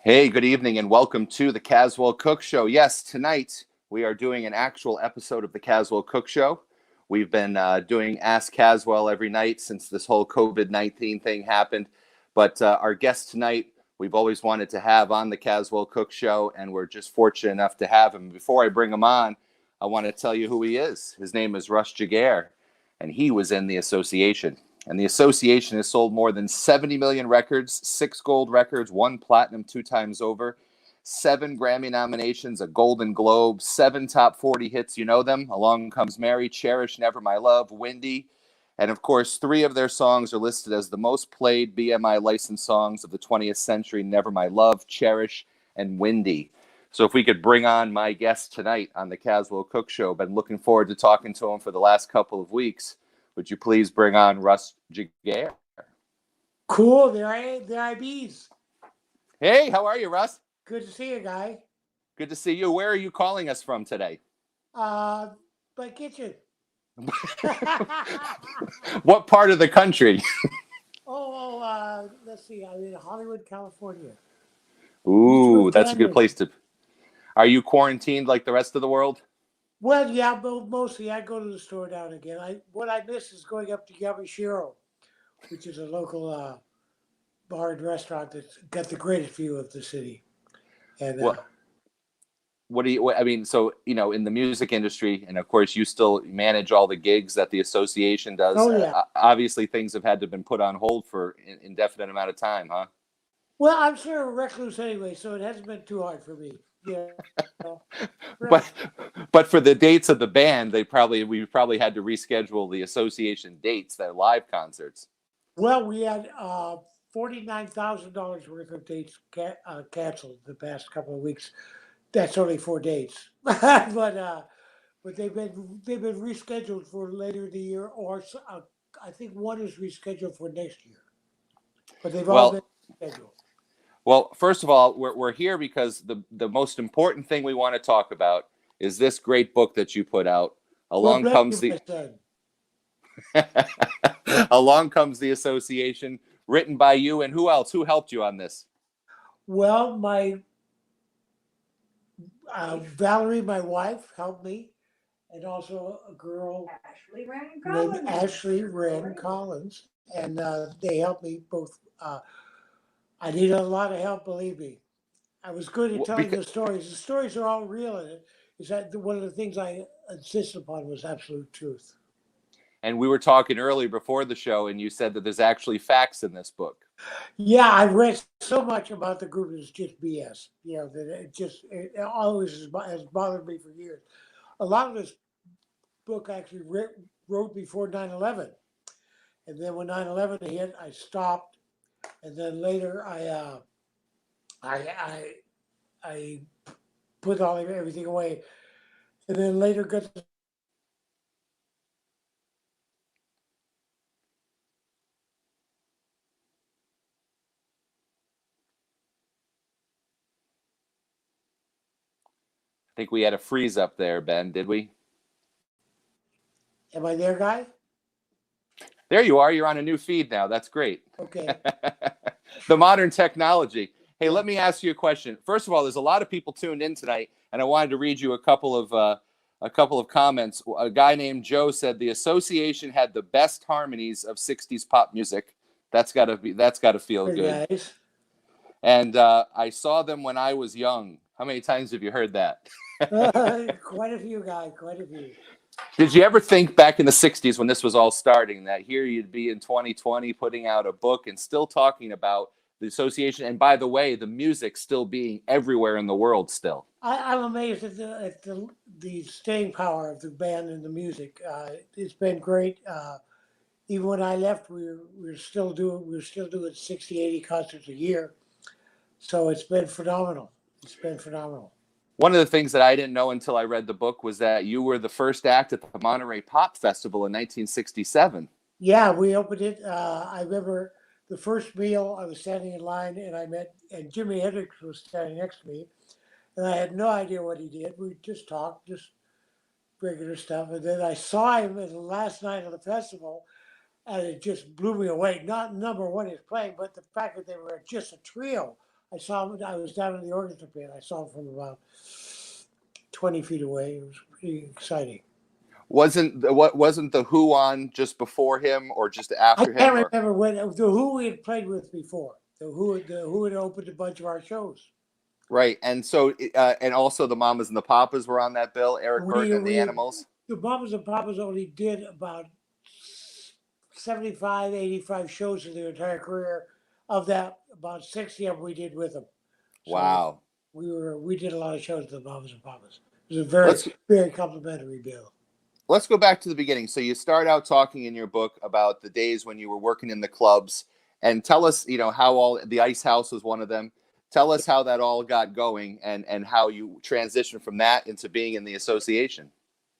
Hey, good evening and welcome to the Caswell Cooke Show. Yes, tonight we are doing an actual episode of the Caswell Cooke Show. We've been doing Ask Caswell every night since this whole COVID-19 thing happened. But our guest tonight, we've always wanted to have on the Caswell Cooke Show, and we're just fortunate enough to have him. Before I bring him on, I want to tell you who he is. His name is Russ Giguere, and he was in the Association. And the Association has sold more than 70 million records, 6 gold records, 1 platinum 2 times over, 7 Grammy nominations, a Golden Globe, 7 top 40 hits. You know them. Along Comes Mary, Cherish, Never My Love, Windy. And of course, 3 of their songs are listed as the most played BMI licensed songs of the 20th century: Never My Love, Cherish, and Windy. So if we could bring on my guest tonight on the Caswell Cooke Show, been looking forward to talking to him for the last couple of weeks. Would you please bring on Russ Giguere? Cool. There I bees. Hey, how are you, Russ? Good to see you, guy. Good to see you. Where are you calling us from today? My kitchen. What part of the country? Let's see. I'm in Hollywood, California. Ooh, that's a good place to. Are you quarantined like the rest of the world? Well, yeah, but mostly I go to the store now and again. What I miss is going up to Yamashiro, which is a local bar and restaurant that's got the greatest view of the city. And I mean, so, in the music industry, and of course you still manage all the gigs that the association does. Oh, yeah. Obviously things have had to been put on hold for an indefinite amount of time, huh? Well, I'm sort of a recluse anyway, so it hasn't been too hard for me. Yeah. But for the dates of the band, we probably had to reschedule the association dates, their live concerts. Well, we had $49,000 worth of dates canceled the past couple of weeks. That's only 4 dates, but they've been rescheduled for later in the year, or I think one is rescheduled for next year. But they've all been scheduled. Well, first of all, we're here because the most important thing we want to talk about is this great book that you put out. Along Comes the Association, written by you, and who else? Who helped you on this? Well, my Valerie, my wife, helped me, and also a girl named Ashley Wren Collins, and they helped me both. I needed a lot of help, believe me. I was good at telling the stories. The stories are all real in it. Is that one of the things I insisted upon was absolute truth. And we were talking earlier before the show, and you said that there's actually facts in this book. Yeah, I read so much about the group it's just BS. That it always has bothered me for years. A lot of this book actually wrote before 9/11, and then when 9/11 hit, I stopped, and then later I put everything away, and then later got to. I think we had a freeze up there, Ben, did we? Am I there, guy? There you are. You're on a new feed now. That's great. Okay. The modern technology. Hey, let me ask you a question. First of all, there's a lot of people tuned in tonight, and I wanted to read you a couple of comments. A guy named Joe said the Association had the best harmonies of '60s pop music. That's got to feel good. Nice. And I saw them when I was young. How many times have you heard that? Quite a few, guy. Quite a few. Did you ever think back in the '60s when this was all starting that here you'd be in 2020 putting out a book and still talking about the Association, and by the way, the music still being everywhere in the world still? I'm amazed at the staying power of the band and the music. It's been great. Even when I left, we're still doing 60, 80 concerts a year. So it's been phenomenal. One of the things that I didn't know until I read the book was that you were the first act at the Monterey Pop Festival in 1967. Yeah, we opened it. I remember the first meal, I was standing in line, and Jimi Hendrix was standing next to me, and I had no idea what he did. We just talked, just regular stuff, and then I saw him at the last night of the festival, and it just blew me away. Not number one is playing, but the fact that they were just a trio I saw him. I was down in the orchestra pit. I saw him from about 20 feet away. It was pretty exciting. Wasn't the Who on just before him or just I after him? can't remember when the Who we had played with before. The Who had opened a bunch of our shows. Right, and so and also the Mamas and the Papas were on that bill. Eric Burton and the Animals. The Mamas and Papas only did about 75, 85 shows in their entire career. Of that, about 60 of them we did with them. So Wow. we did a lot of shows with the Mamas and Papas. It was a very very complimentary bill. Let's go back to the beginning. So you start out talking in your book about the days when you were working in the clubs, and tell us, how all the Ice House was one of them. Tell us how that all got going and how you transitioned from that into being in the association.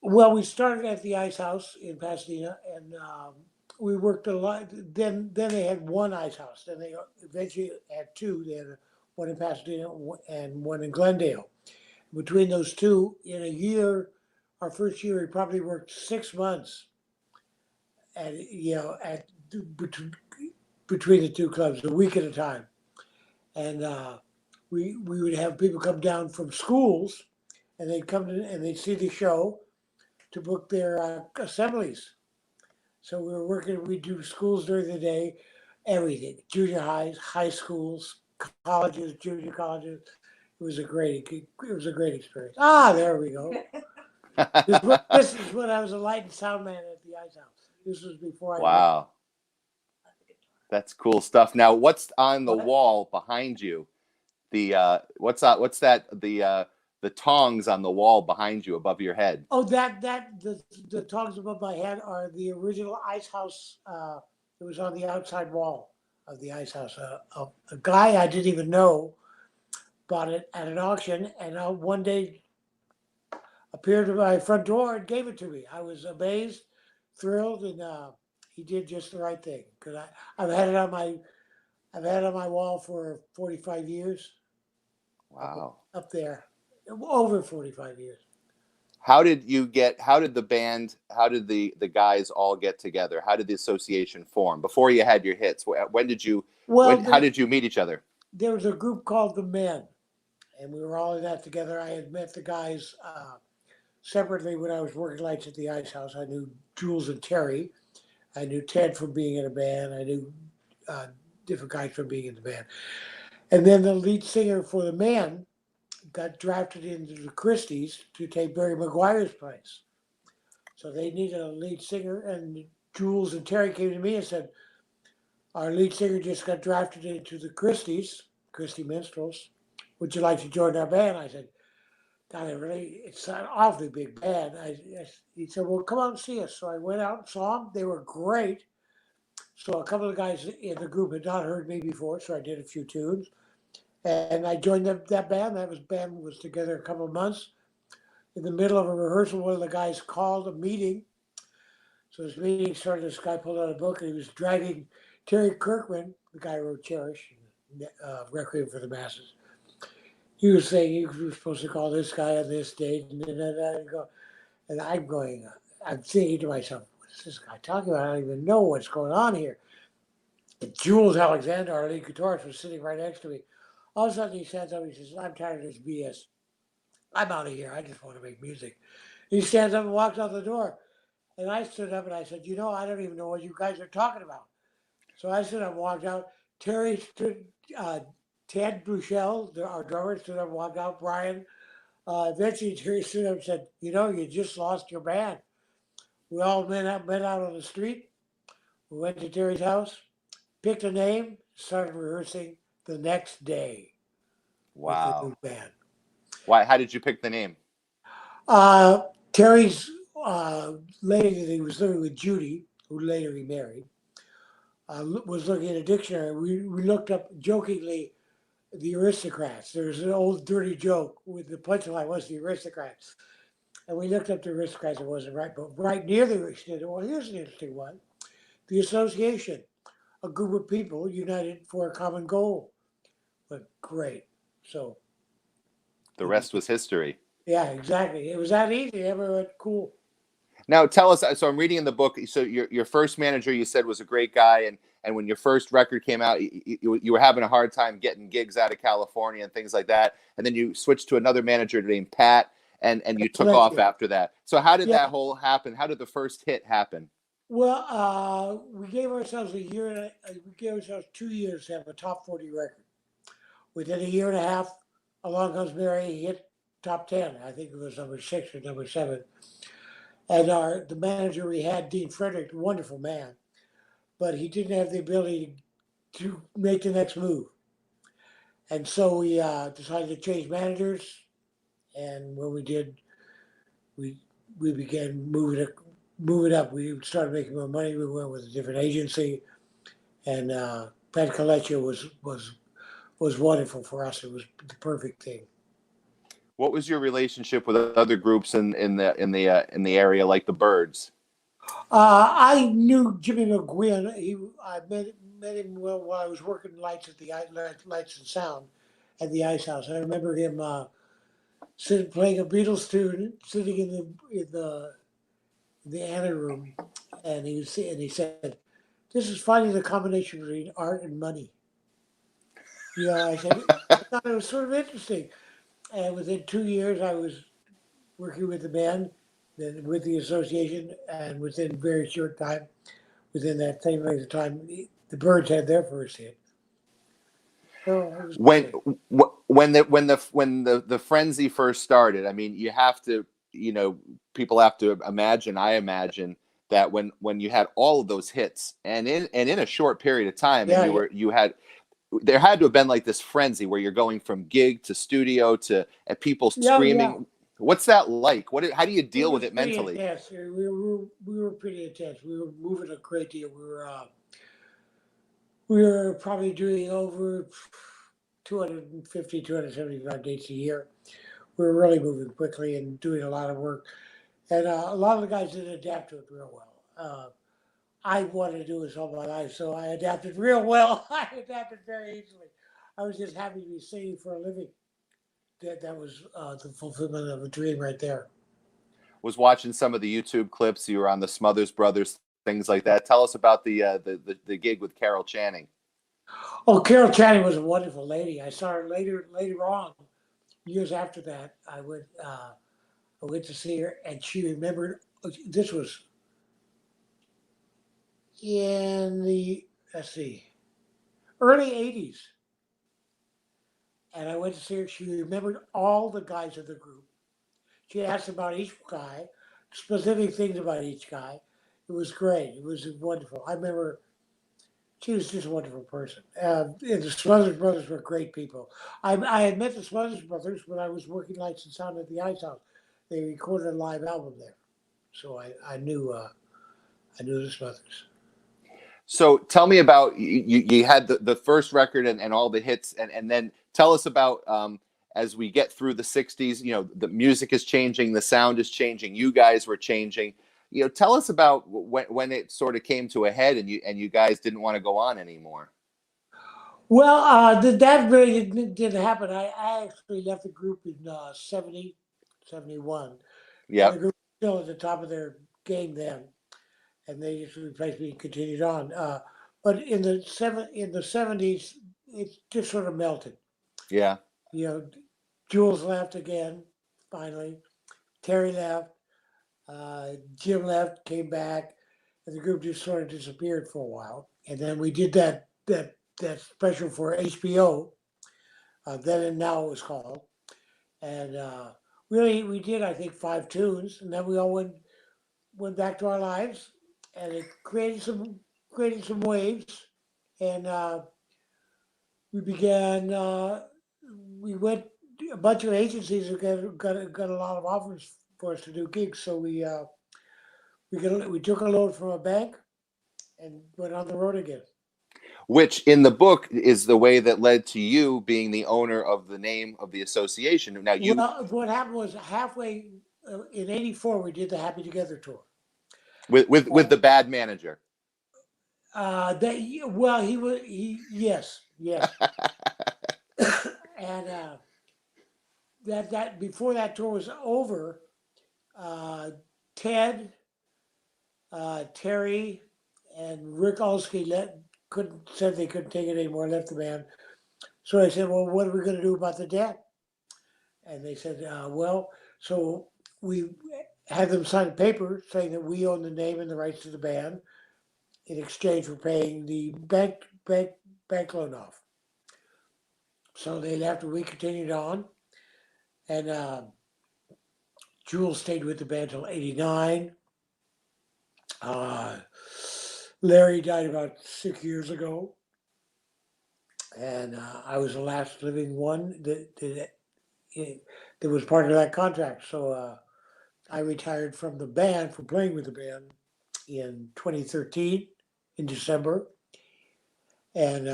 Well, we started at the Ice House in Pasadena, and we worked a lot. Then they had one Ice House. Then they eventually had two. They had one in Pasadena and one in Glendale. Between those two, in a year, our first year, we probably worked 6 months between the two clubs, a week at a time. And we would have people come down from schools, and they'd come in and they'd see the show to book their assemblies. So we were working. We do schools during the day, everything: junior highs, high schools, colleges, junior colleges. It was a great experience. There we go. This is when I was a light and sound man at the Ice House. This was before I. Wow. That's cool stuff. Now, what's on the wall behind you? What's that? The tongs on the wall behind you above your head. Oh, the tongs above my head are the original Ice House. It was on the outside wall of the Ice House. A guy I didn't even know bought it at an auction, and one day appeared at my front door and gave it to me. I was amazed, thrilled, and he did just the right thing, because I've had it on my wall for 45 years. Wow. Up there, over 45 years. How did the guys all get together? How did the association form before you had your hits? How did you meet each other? There was a group called the Men, and we were all in that together. I had met the guys separately when I was working lights at the Ice House. I knew Jules and Terry. I knew Ted from being in a band. I knew different guys from being in the band. And then the lead singer for the Men got drafted into the Christies to take Barry Maguire's place. So they needed a lead singer, and Jules and Terry came to me and said, our lead singer just got drafted into the Christie Minstrels. Would you like to join our band? I said, God, it's an awfully big band. He said, well, come out and see us. So I went out and saw them. They were great. So a couple of guys in the group had not heard me before, so I did a few tunes. And I joined that band. Band was together a couple of months. In the middle of a rehearsal, one of the guys called a meeting. So this meeting started, this guy pulled out a book, and he was dragging Terry Kirkman, the guy who wrote Cherish, Requiem for the Masses. He was saying he was supposed to call this guy on this date, and I'm thinking to myself, what is this guy talking about? I don't even know what's going on here. And Jules Alexander, our lead guitarist, was sitting right next to me. All of a sudden he stands up and he says, I'm tired of this BS. I'm out of here. I just want to make music. He stands up and walks out the door. And I stood up and I said, I don't even know what you guys are talking about. So I stood up and walked out. Ted Bushell, our drummer, stood up and walked out. Brian, eventually Terry stood up and said, you just lost your band. We all met out on the street. We went to Terry's house, picked a name, started rehearsing the next day. Wow. With the new band. Why? How did you pick the name? Terry's lady that he was living with, Judy, who later he married, was looking at a dictionary. We looked up jokingly the Aristocrats. There's an old dirty joke with the punchline was the Aristocrats. And we looked up the Aristocrats. It wasn't right, but right near the Aristocrats, well, here's an interesting one. The association, a group of people united for a common goal. But great. So the rest was history. Yeah, exactly. It was that easy. Everyone, cool. Now tell us. So I'm reading in the book. So your first manager, you said, was a great guy, and when your first record came out, you were having a hard time getting gigs out of California and things like that. And then you switched to another manager named Pat, and you took off after that. So how did that whole happen? How did the first hit happen? Well, we gave ourselves we gave ourselves 2 years to have a top 40 record. Within a year and a half, Along Comes Mary hit top 10. I think it was number 6 or number 7. And the manager we had, Dean Frederick, a wonderful man, but he didn't have the ability to make the next move. And so we decided to change managers. And when we did, we began moving up. We started making more money. We went with a different agency, and Pat Colecchio was wonderful for us. It was the perfect thing. What was your relationship with other groups in the area, like the Byrds? I knew Jimmy McGuinn. I met him while I was working lights and sound at the Ice House. I remember him playing a Beatles tune, sitting in the ante room, and he said, "This is finding the combination between art and money." I said, I thought it was sort of interesting. And within 2 years, I was working with the band, then with the association, and within a very short time, within that same length of time, the Byrds had their first hit. So when the frenzy first started, I mean, you have to, people have to imagine. I imagine that when you had all of those hits, and in a short period of time, and there had to have been like this frenzy where you're going from gig to studio to people screaming. Yeah. What's that like? How do you deal with it mentally? Yes, we were pretty intense. We were moving a great deal. We were probably doing over 250, 275 dates a year. We were really moving quickly and doing a lot of work. And a lot of the guys didn't adapt to it real well. I wanted to do this all my life, so I adapted real well. I adapted very easily. I was just happy to be singing for a living. That was the fulfillment of a dream right there. Was watching some of the YouTube clips. You were on the Smothers Brothers, things like that. Tell us about the gig with Carol Channing. Oh, Carol Channing was a wonderful lady. I saw her later on, years after that. I went to see her, and she remembered. This was in the early '80s, and I went to see her. She remembered all the guys of the group. She asked about each guy, specific things about each guy. It was great. It was wonderful. I remember she was just a wonderful person. And the Smothers Brothers were great people. I had met the Smothers Brothers when I was working lights and sound at the Ice House. They recorded a live album there, so I knew the Smothers. So tell me about you had the first record and all the hits, and then tell us about as we get through the 60s, the music is changing, the sound is changing, you guys were changing. Tell us about when it sort of came to a head and you guys didn't want to go on anymore. Well, that really didn't happen. I actually left the group in 70, 71. Yeah. The group was still at the top of their game then, and they just replaced me and continued on. But in the 70s, it just sort of melted. Yeah. Jules left again, finally. Terry left. Jim left, came back, and the group just sort of disappeared for a while. And then we did that special for HBO, then and now it was called. And we did, I think, 5 tunes, and then we all went back to our lives, and it created some waves, and we began. We went a bunch of agencies got a lot of offers for us to do gigs, so we took a loan from a bank and went on the road again. Which in the book is the way that led to you being the owner of the name of the association. Now what happened was halfway in '84 we did the Happy Together tour with the bad manager. Yes. And that before that tour was over, Ted Terry and Rick Olsky said they couldn't take it anymore, left the band. So I said, well, what are we going to do about the debt? And they said, so we had them sign a paper saying that we own the name and the rights to the band in exchange for paying the bank loan off. So they left and we continued on. And Jules stayed with the band till 89. Larry died about 6 years ago. And I was the last living one that was part of that contract. So I retired from the band, from playing with the band in 2013, in December. And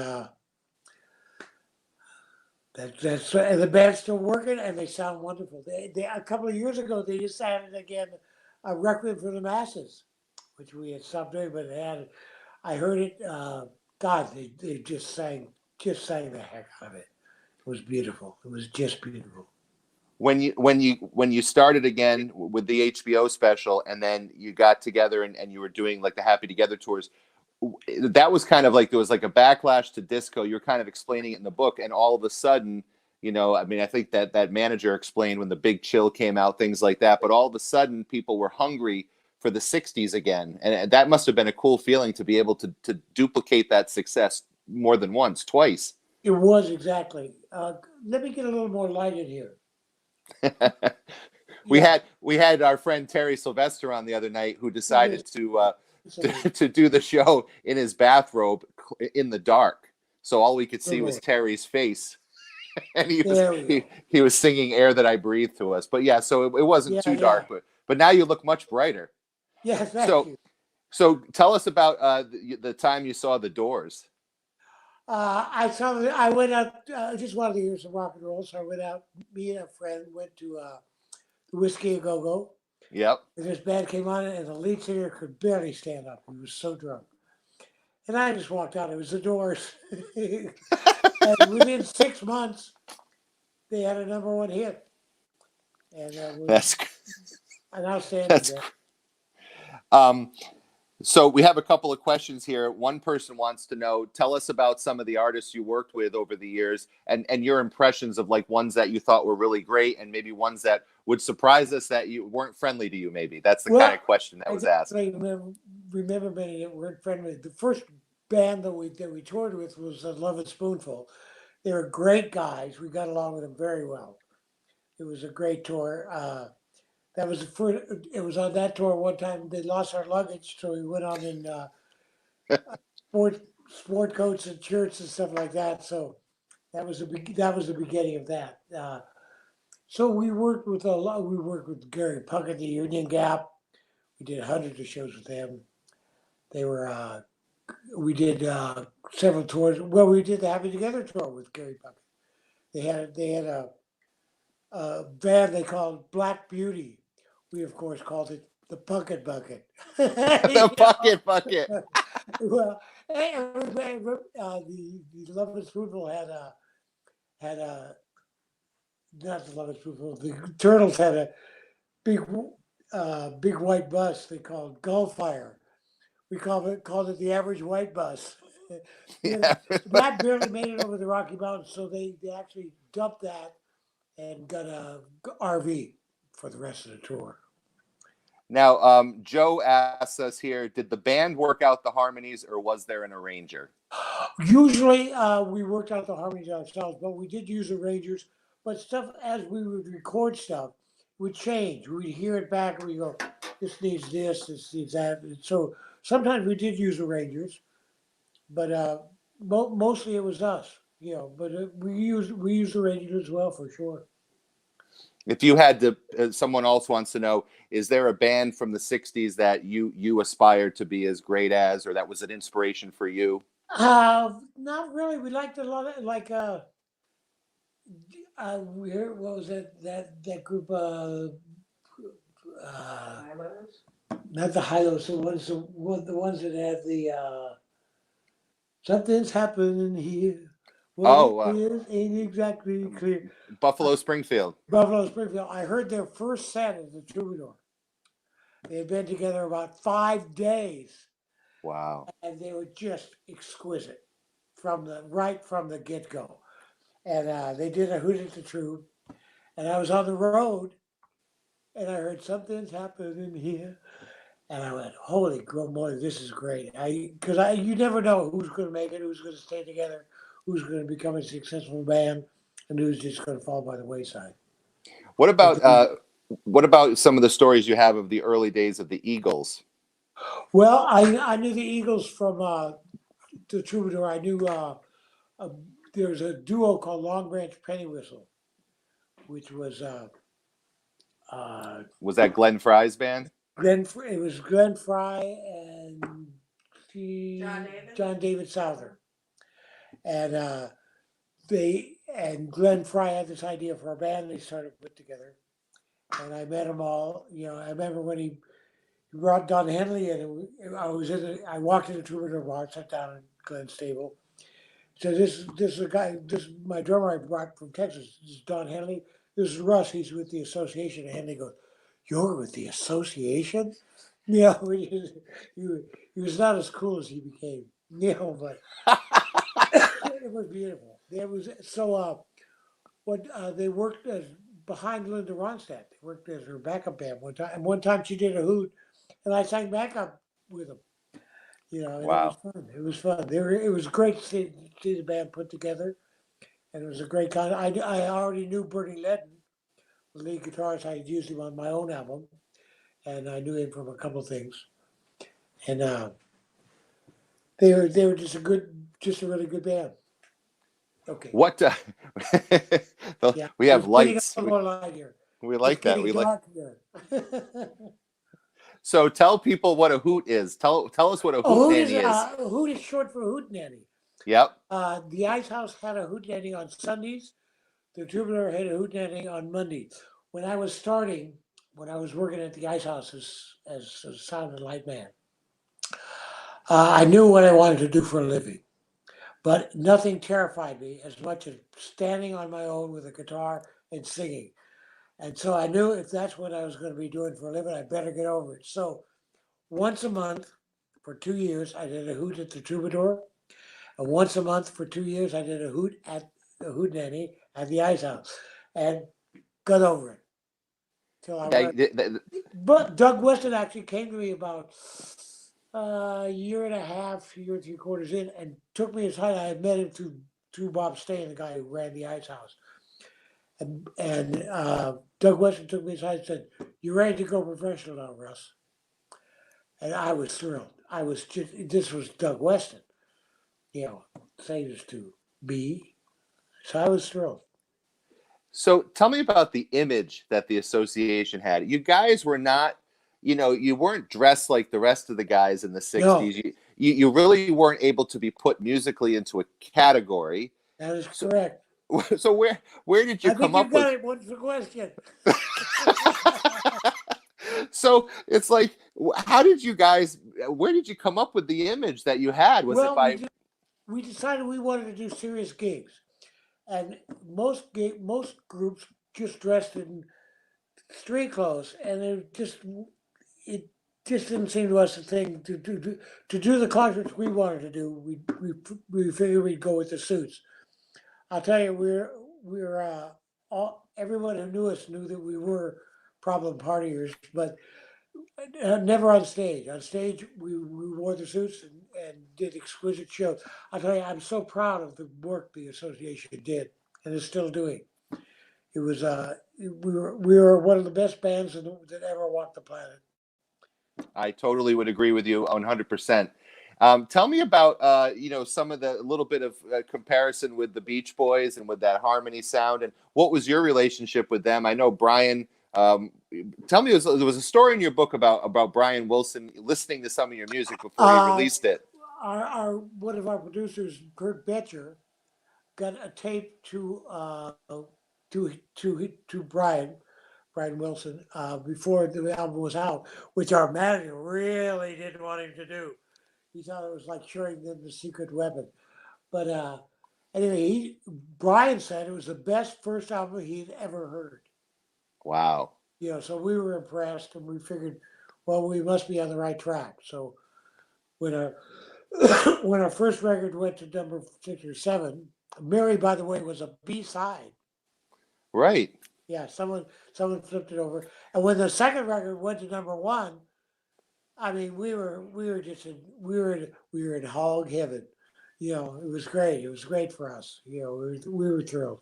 and the band's still working and they sound wonderful. They a couple of years ago, they just added again a Requiem for the Masses, which we had stopped doing, but I heard it, God, they just sang the heck out of it. It was beautiful. It was just beautiful. When you started again with the HBO special, and then you got together and you were doing like the Happy Together tours, that was kind of like, there was like a backlash to disco. You're kind of explaining it in the book, and all of a sudden, I mean, I think that manager explained when the Big Chill came out, things like that. But all of a sudden, people were hungry for the '60s again, and that must have been a cool feeling to be able to duplicate that success more than once, twice. It was, exactly. Let me get a little more light in here. We had our friend Terry Sylvester on the other night, who decided to do the show in his bathrobe in the dark, so all we could see was Terry's face, and he was singing "Air That I Breathe" to us. But yeah, so it wasn't too dark, but now you look much brighter. Yeah, thank you. So tell us about the time you saw the Doors. I went out, I just wanted to hear some rock and roll, so I went out, me and a friend went to Whiskey A Go Go. Yep. And this band came on, and the lead singer could barely stand up. He was so drunk. And I just walked out. It was the Doors. And within 6 months, they had a #1 hit. And that's an outstanding band. So we have a couple of questions here. One person wants to know, tell us about some of the artists you worked with over the years, and your impressions of like ones that you thought were really great, and maybe ones that would surprise us that you weren't friendly to you. Maybe that's the kind of question that was asked. I remember many that weren't friendly. The first band that we toured with was Love and Spoonful. They were great guys. We got along with them very well. It was a great tour. That was it was on that tour one time. They lost our luggage, so we went on in sport coats and shirts and stuff like that. So that was the beginning of that. So we worked with We worked with Gary Puckett, the Union Gap. We did hundreds of shows with them. They were. We did several tours. Well, we did the Happy Together tour with Gary Puckett. They had a band they called Black Beauty. We, of course, called it the Puckett Bucket. The Puckett Bucket. Well, the Love and Spoonful had not the Love and Spoonful. The Turtles had a big white bus they called Gullfire. We called it the Average White Bus. Yeah. That barely made it over the Rocky Mountains, so they actually dumped that and got a RV for the rest of the tour. Now, Joe asks us here, did the band work out the harmonies, or was there an arranger? Usually we worked out the harmonies ourselves, but we did use arrangers. But stuff, as we would record stuff, would change. We'd hear it back and we go, this needs this needs that. And so sometimes we did use arrangers, but mostly it was us, but we used arrangers as well, for sure. If you had to, someone else wants to know, is there a band from the '60s that you aspired to be as great as, or that was an inspiration for you? Not really. We liked a lot of, like, we heard, what was that group? Not the Hilos, the ones that had the something's happening here. What ain't exactly clear. Buffalo Springfield. I heard their first set at the Troubadour, They had been together about 5 days, Wow. and they were just exquisite right from the get go. And they did a Hoot at the Troop, and I was on the road, and I heard something's happening here, and I went, "Holy moly, this is great!" Because you never know who's going to make it, who's going to stay together, who's going to become a successful band, and who's just going to fall by the wayside. What about some of the stories you have of the early days of the Eagles? Well, I knew the Eagles from the Troubadour. I knew there was a duo called Long Branch Penny Whistle, which was Was that Glenn Fry's band? It was Glenn Fry and John David Souther, and Glenn Fry had this idea for a band they started to put together, and I met them all. I remember when he brought Don Henley in. I walked into the Troubadour bar, sat down in Glenn's table. So this is a guy. This is my drummer I brought from Texas. This is Don Henley. This is Russ. He's with the association. And Henley goes, "You're with the association?" He was not as cool as he became. But it was beautiful. There was they worked as behind Linda Ronstadt. They worked as her backup band one time. And one time she did a Hoot, and I sang backup with them. And Wow. it was fun. It was fun. It was great to see the band put together, and it was a great kind. I already knew Bernie Ledden, the lead guitarist. I had used him on my own album, and I knew him from a couple of things. And they were just a really good band. Okay. What? Yeah. We have lights. More light here. We like It's that. We like. here. So tell people what a hoot is. Tell us what a hootenanny is. Hoot is short for hootenanny. Yep. The Ice House had a hootenanny on Sundays. The Troubadour had a hootenanny on Monday. When I was working at the Ice House as a sound and light man, I knew what I wanted to do for a living, but nothing terrified me as much as standing on my own with a guitar and singing. And so I knew if that's what I was going to be doing for a living, I better get over it. So once a month for 2 years, I did a Hoot at the Troubadour. And once a month for 2 years, I did a Hoot at the Hootenanny at the Ice House, and got over it. But Doug Weston actually came to me about a year and a half, year and 3/4 in, and took me aside. I had met him through Bob Stain, the guy who ran the Ice House. And Doug Weston took me aside and said, "You're ready to go professional now, Russ." And I was thrilled. This was Doug Weston, same to me. So I was thrilled. So tell me about the image that the association had. You guys were not, you weren't dressed like the rest of the guys in the 60s. No. You really weren't able to be put musically into a category. That is correct. So where did you come up with? I think you got it. What's the question? So it's like, where did you come up with the image that you had? Was it by? We decided we wanted to do serious gigs, and most groups just dressed in street clothes, and it just didn't seem to us a thing to do the concerts we wanted to do. We figured we'd go with the suits. I'll tell you, everyone who knew us knew that we were problem partiers, but never on stage. On stage, we wore the suits and did exquisite shows. I'll tell you, I'm so proud of the work the association did and is still doing. It was we were one of the best bands that ever walked the planet. I totally would agree with you 100%. Tell me about some of the little bit of comparison with the Beach Boys and with that harmony sound, and what was your relationship with them? I know Brian. Tell me, there was a story in your book about Brian Wilson listening to some of your music before he released it. One of our producers, Kurt Betcher, got a tape to Brian Wilson before the album was out, which our manager really didn't want him to do. He thought it was like showing them the secret weapon. But anyway, Brian said it was the best first album he'd ever heard. Wow. So we were impressed, and we figured well, we must be on the right track. So when our when our first record went to number 6 or 7, Mary, by the way, was a B-side. Right. Yeah, someone flipped it over. And when the second record went to number 1, I mean, we were just in we were in hog heaven. It was great. It was great for us. We were thrilled.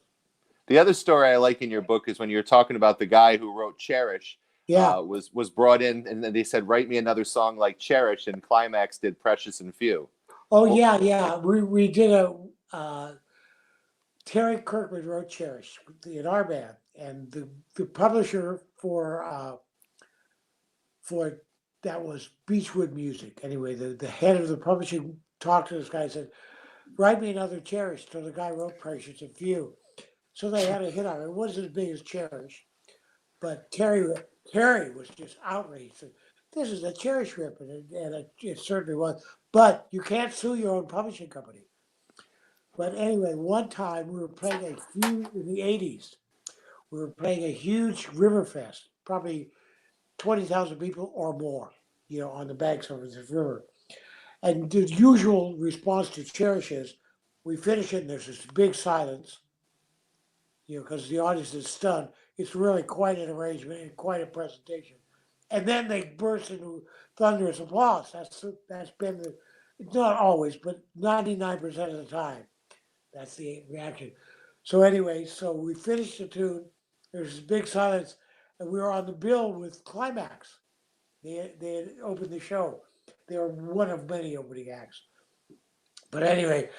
The other story I like in your book is when you're talking about the guy who wrote Cherish, Yeah. was brought in, and then they said, write me another song like Cherish, and Climax did Precious and Few. Oh Well, yeah, yeah. We did a Terry Kirkman wrote Cherish in our band, and the publisher for that was Beechwood Music. Anyway, the head of the publishing talked to this guy and said, "Write me another Cherish." So the guy wrote Precious and Few. So they had a hit on it. It wasn't as big as Cherish, but Terry was just outraged. Said, "This is a Cherish rip," and it certainly was. But you can't sue your own publishing company. But anyway, one time we were playing a huge in the '80s. We were playing a huge river fest, probably 20,000 people or more, on the banks of this river. And the usual response to Cherish is, we finish it and there's this big silence, because the audience is stunned. It's really quite an arrangement and quite a presentation. And then they burst into thunderous applause. That's been not always, but 99% of the time. That's the reaction. So anyway, so we finished the tune. There was this big silence, and we were on the bill with Climax. They had opened the show. They were one of many opening acts. But anyway,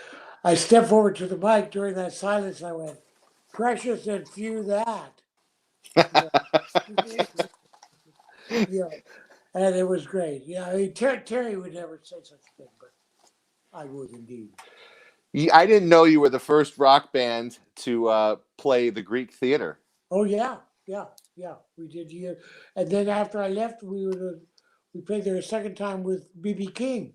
I stepped forward to the mic during that silence, and I went, "Precious and Few that." Yeah, yeah. And it was great. Yeah, I mean, Terry would never say such a thing, but I would indeed. I didn't know you were the first rock band to play the Greek theater. Oh yeah, yeah, yeah. We did. Yeah. And then after I left, we played there a second time with BB King.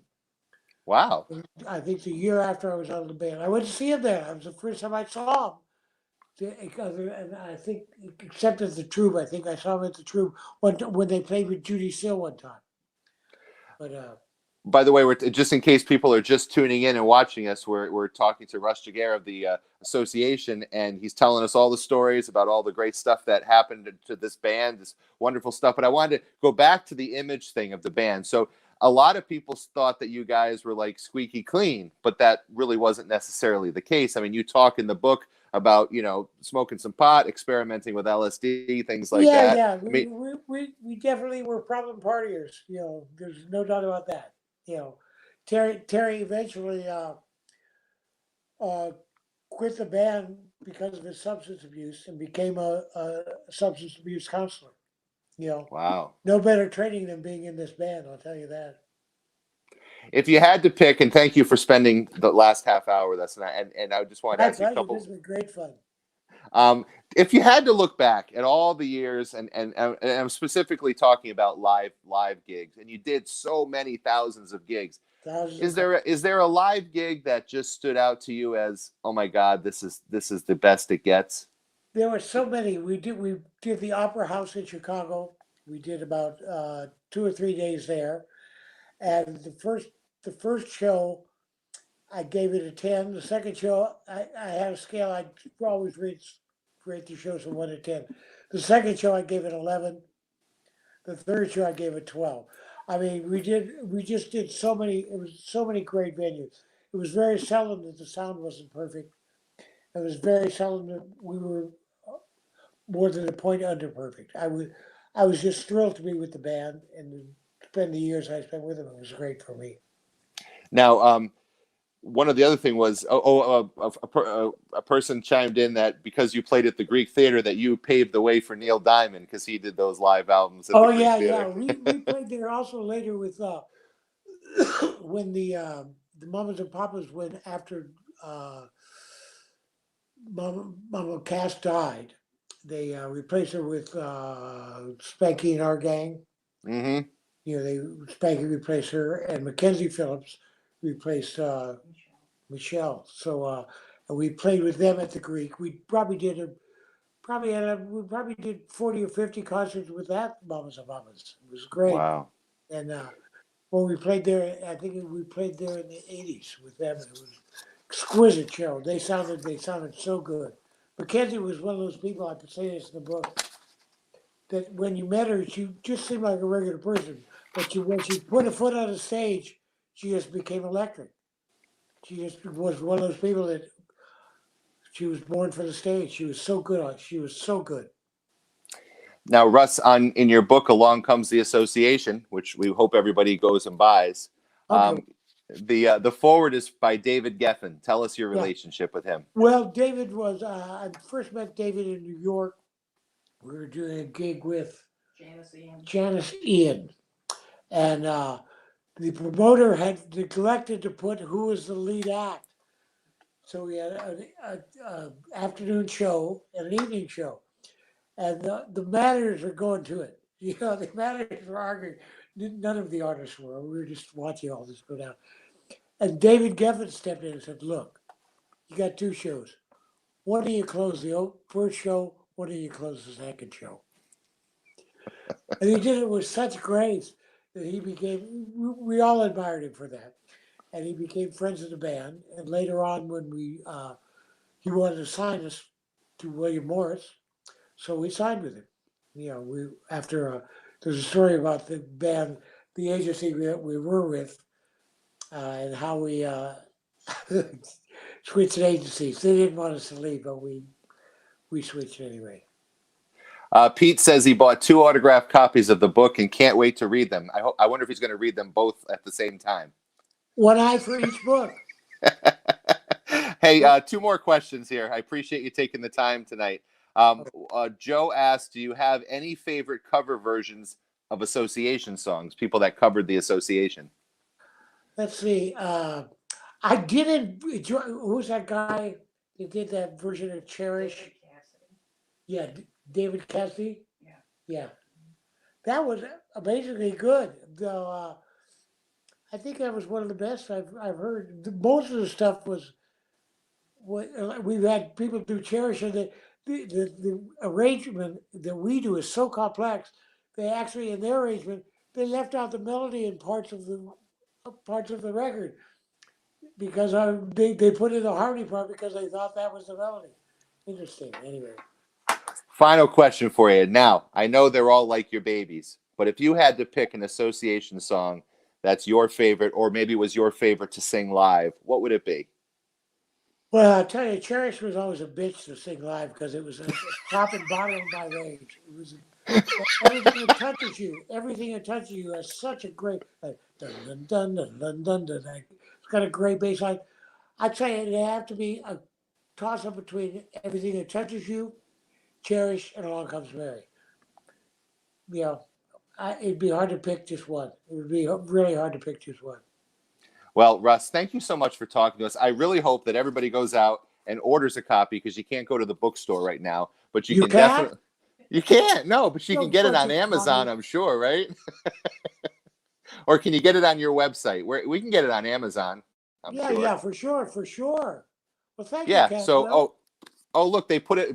Wow. And I think the year after I was out of the band, I went to see him there. That was the first time I saw him. And I think, except at the Troupe, I think I saw him at the Troupe when they played with Judy Seal one time. But By the way, we're just in case people are just tuning in and watching us, we're talking to Russ Giguere of the association, and he's telling us all the stories about all the great stuff that happened to this band, this wonderful stuff. But I wanted to go back to the image thing of the band. So a lot of people thought that you guys were like squeaky clean, but that really wasn't necessarily the case. I mean, you talk in the book about smoking some pot, experimenting with LSD, things like yeah, that. yeah, I mean, we definitely were problem partiers. There's no doubt about that. Terry eventually uh, quit the band because of his substance abuse and became a substance abuse counselor. wow. No better training than being in this band, I'll tell you that. If you had to pick, and thank you for spending the last half hour with us, and I just wanted to My ask you a pleasure. couple. This has been great fun. If you had to look back at all the years, and I'm specifically talking about live gigs, and you did so many thousands of gigs, Thousands is there a live gig that just stood out to you as, oh my God, this is the best it gets? There were so many. We did the Opera House in Chicago. We did about 2 or 3 days there, and the first show I gave it a 10. The second show I had a scale. I always rate the shows from 1 to 10. The second show I gave it 11. The third show I gave it 12. I mean, we just did so many. It was so many great venues. It was very seldom that the sound wasn't perfect. It was very seldom that we were more than a point under perfect. I was just thrilled to be with the band and to spend the years I spent with them. It was great for me. Now, one of the other thing was, a person chimed in that because you played at the Greek Theater, that you paved the way for Neil Diamond because he did those live albums at the Greek Yeah, Theater. yeah. We played there also later with when the Mamas and Papas went after Mama Cass died. They replaced her with Spanky and Our Gang. Mm-hmm. Spanky replaced her, and Mackenzie Phillips replaced Michelle. So and we played with them at the Greek. We probably did 40 or 50 concerts with that Mamas and Papas. It was great. Wow. And when we played there, I think we played there in the '80s with them. It was exquisite show. They sounded so good. Mackenzie was one of those people. I could say this in the book that when you met her, she just seemed like a regular person. But when she put a foot on the stage, she just became electric. She just was one of those people that she was born for the stage. She was so good on. She was so good. Now, Russ, in your book, Along Comes the Association, which we hope everybody goes and buys. Okay. The forward is by David Geffen. Tell us your Yeah. relationship with him. Well, David was. I first met David in New York. We were doing a gig with Janice Ian, and the promoter had neglected to put who was the lead act. So we had an afternoon show and an evening show, and the managers were going to it. The managers were arguing. None of the artists were. We were just watching all this go down. And David Geffen stepped in and said, "Look, you got two shows. One of you close the first show. One of you close the second show." And he did it with such grace that he became. We all admired him for that, and he became friends of the band. And later on, when he wanted to sign us to William Morris, so we signed with him. We after there's a story about the band, the agency that we were with, and how we switched agencies. They didn't want us to leave, but we switched anyway. Pete says he bought 2 autographed copies of the book and can't wait to read them. I wonder if he's going to read them both at the same time. One eye for each book. Hey, 2 more questions here. I appreciate you taking the time tonight. Joe asked, do you have any favorite cover versions of Association songs, people that covered the Association? Let's see. I didn't enjoy. Who's that guy that did that version of Cherish? Yeah, David Cassidy. Yeah, that was amazingly good. Though I think that was one of the best I've heard. Most of the stuff was what we've had people do. Cherish, and the arrangement that we do is so complex. They actually, in their arrangement, they left out the melody in parts of the record because they put in the harmony part because they thought that was the melody. Interesting. Anyway. Final question for you. Now, I know they're all like your babies, but if you had to pick an Association song that's your favorite, or maybe was your favorite to sing live, what would it be? Well, I'll tell you, Cherish was always a bitch to sing live because it was a top and bottom of my range. It was everything that touches you. Everything that touches you has such a great dun dun dun dun dun dun dun. It's got a great bass line. I'd say it'd have to be a toss up between Everything That Touches You, Cherish, and Along Comes Mary. It'd be hard to pick just one. It would be really hard to pick just one. Well, Russ, thank you so much for talking to us. I really hope that everybody goes out and orders a copy because you can't go to the bookstore right now, but you can definitely. You can't, no, but you can get it on Amazon, I'm sure, right? Or can you get it on your website? We can get it on Amazon. Yeah, for sure. Well, thank you. Yeah. So, look,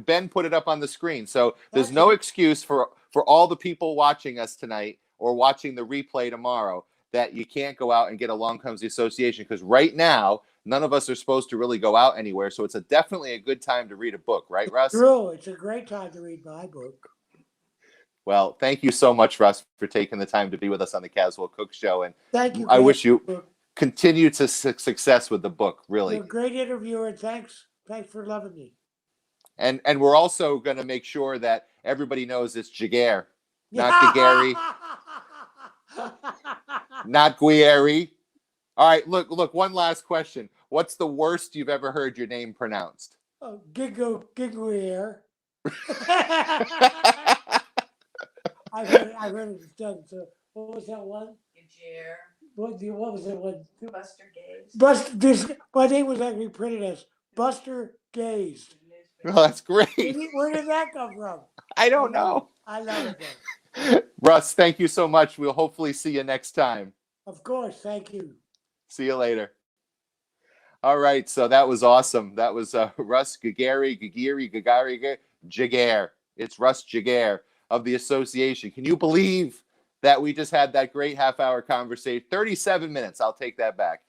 Ben put it up on the screen. So there's no excuse for all the people watching us tonight or watching the replay tomorrow that you can't go out and get Along Comes the Association, because right now none of us are supposed to really go out anywhere. So it's definitely a good time to read a book, right, Russ? True. It's a great time to read my book. Well, thank you so much, Russ, for taking the time to be with us on the Caswell Cooke Show. And thank you. I wish you continued success with the book, really. You're a great interviewer, and thanks for loving me. And we're also going to make sure that everybody knows it's Giguère, not Giguère, not Giguère. All right, look, one last question. What's the worst you've ever heard your name pronounced? Giguère. I've heard it done. So what was that one? Giguère. What was that one? Buster Gaze. My name was actually printed as Buster Gaze. Oh, that's great. Where did that come from? I don't know. I love it, though. Russ, thank you so much. We'll hopefully see you next time. Of course. Thank you. See you later. All right. So that was awesome. That was Russ Giguere. It's Russ Giguere of the Association. Can you believe that we just had that great half-hour conversation. 37 minutes. I'll take that back.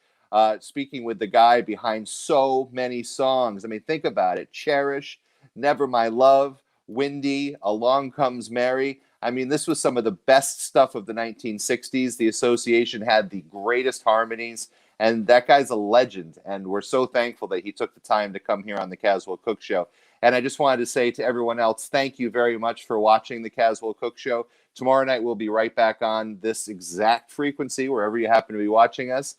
Speaking with the guy behind so many songs. I mean, think about it. Cherish, Never My Love, Windy, Along Comes Mary. I mean, this was some of the best stuff of the 1960s. The Association had the greatest harmonies, and that guy's a legend. And we're so thankful that he took the time to come here on the Caswell Cooke Show. And I just wanted to say to everyone else, thank you very much for watching the Caswell Cooke Show. Tomorrow night, we'll be right back on this exact frequency, wherever you happen to be watching us,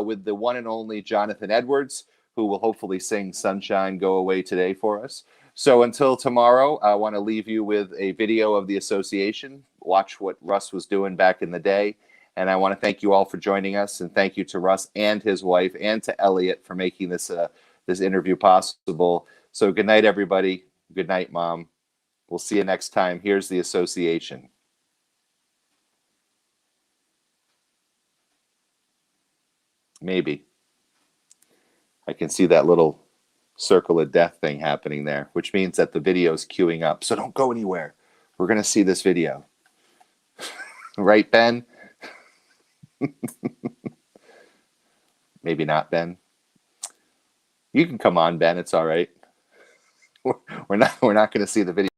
with the one and only Jonathan Edwards, who will hopefully sing Sunshine Go Away Today for us. So until tomorrow, I want to leave you with a video of the Association. Watch what Russ was doing back in the day. And I want to thank you all for joining us. And thank you to Russ and his wife and to Elliot for making this interview possible. So good night, everybody. Good night, Mom. We'll see you next time. Here's the Association. Maybe. I can see that little circle of death thing happening there, which means that the video is queuing up. So don't go anywhere. We're going to see this video. Right, Ben? Maybe not, Ben. You can come on, Ben. It's all right. We're not going to see the video.